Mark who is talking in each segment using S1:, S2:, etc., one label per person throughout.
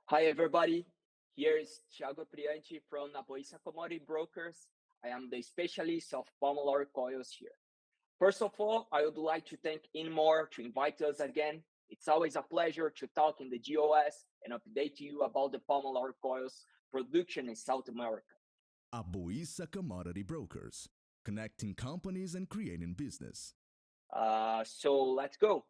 S1: Hi, everybody. Here is Thiago Prianti from Naboisa Commodity Brokers. I am the specialist of palm oil coils here. First of all, I would like to thank Inmore to invite us again. It's always a pleasure to talk in the GOS and update you about the palm oil coils production in South America.
S2: Aboisa Commodity Brokers, connecting companies and creating business.
S1: So let's go.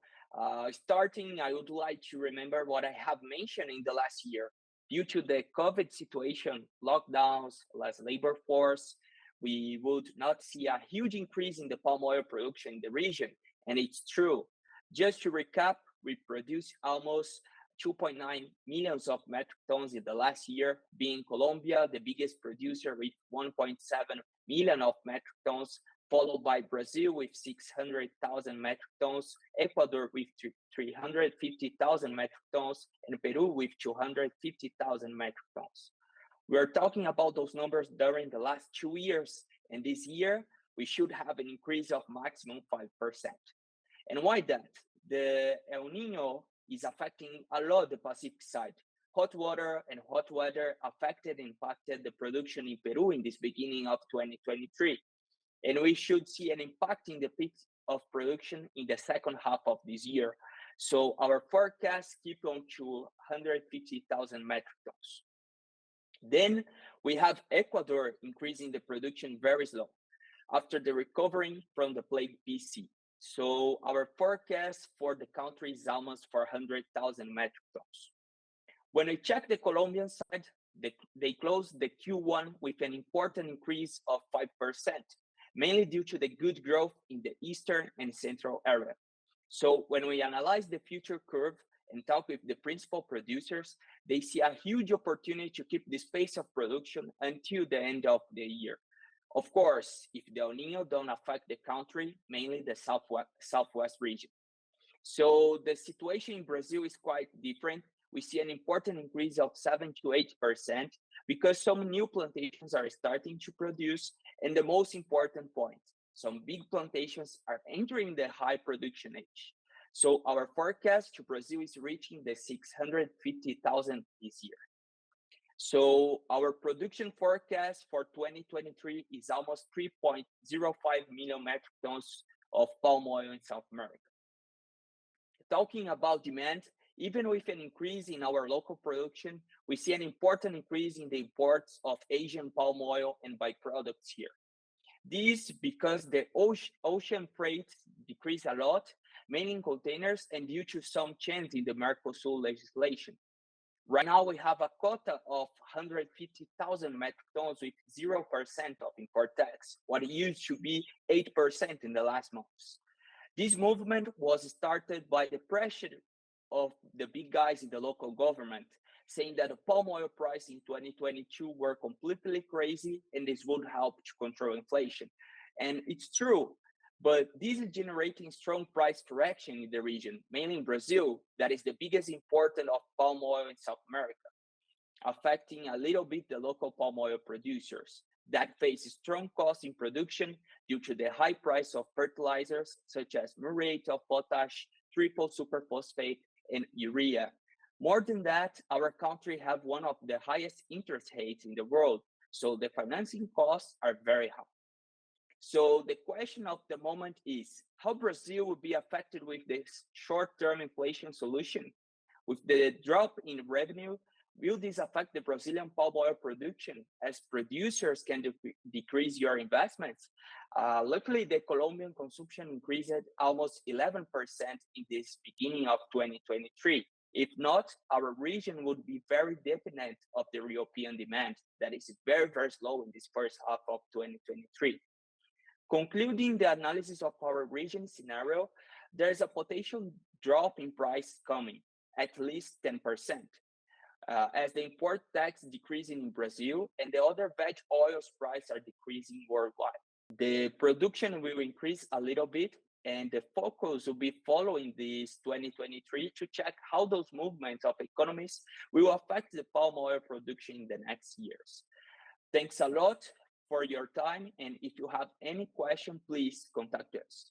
S1: Starting, I would like to remember what I have mentioned in the last year. Due to the COVID situation, lockdowns, less labor force, we would not see a huge increase in the palm oil production in the region. And it's true. Just to recap, we produced almost 2.9 millions of metric tons in the last year, being Colombia the biggest producer with 1.7 million of metric tons, followed by Brazil with 600,000 metric tons, Ecuador with 350,000 metric tons, and Peru with 250,000 metric tons. We are talking about those numbers during the last 2 years, and this year we should have an increase of maximum 5%. And why that? The El Nino is affecting a lot the Pacific side. Hot water and hot weather impacted the production in Peru in this beginning of 2023. And we should see an impact in the peak of production in the second half of this year. So our forecast keep on to 150,000 metric tons. Then we have Ecuador increasing the production very slow after the recovering from the plague PC. So our forecast for the country is almost 400,000 metric tons. When we check the Colombian side, they closed the Q1 with an important increase of 5%, mainly due to the good growth in the eastern and central area. So when we analyze the future curve and talk with the principal producers, they see a huge opportunity to keep this pace of production until the end of the year. Of course, if the El Nino don't affect the country, mainly the southwest region. So the situation in Brazil is quite different. We see an important increase of 7 to 8% because some new plantations are starting to produce. And the most important point, some big plantations are entering the high production age. So our forecast to Brazil is reaching the 650,000 this year. So our production forecast for 2023 is almost 3.05 million metric tons of palm oil in South America. Talking about demand, even with an increase in our local production, we see an important increase in the imports of Asian palm oil and byproducts here. This because the ocean freight decreased a lot, mainly in containers and due to some change in the Mercosur legislation. Right now, we have a quota of 150,000 metric tons with 0% of import tax, what used to be 8% in the last months. This movement was started by the pressure of the big guys in the local government, saying that the palm oil price in 2022 were completely crazy and this would help to control inflation. And it's true, but this is generating strong price correction in the region, mainly in Brazil, that is the biggest importer of palm oil in South America, affecting a little bit the local palm oil producers that face strong costs in production due to the high price of fertilizers such as muriate of potash, triple superphosphate, and urea. More than that, our country have one of the highest interest rates in the world, so the financing costs are very high. So the question of the moment is how Brazil will be affected with this short-term inflation solution. With the drop in revenue, will this affect the Brazilian palm oil production as producers can decrease your investments? Luckily, the Colombian consumption increased almost 11% in this beginning of 2023. If not, our region would be very dependent of the European demand that is very, very slow in this first half of 2023. Concluding the analysis of our region scenario, there's a potential drop in price coming, at least 10%, as the import tax decreasing in Brazil and the other veg oils price are decreasing worldwide. The production will increase a little bit, and the focus will be following this 2023 to check how those movements of economies will affect the palm oil production in the next years. Thanks a lot for your time, and if you have any question, please contact us.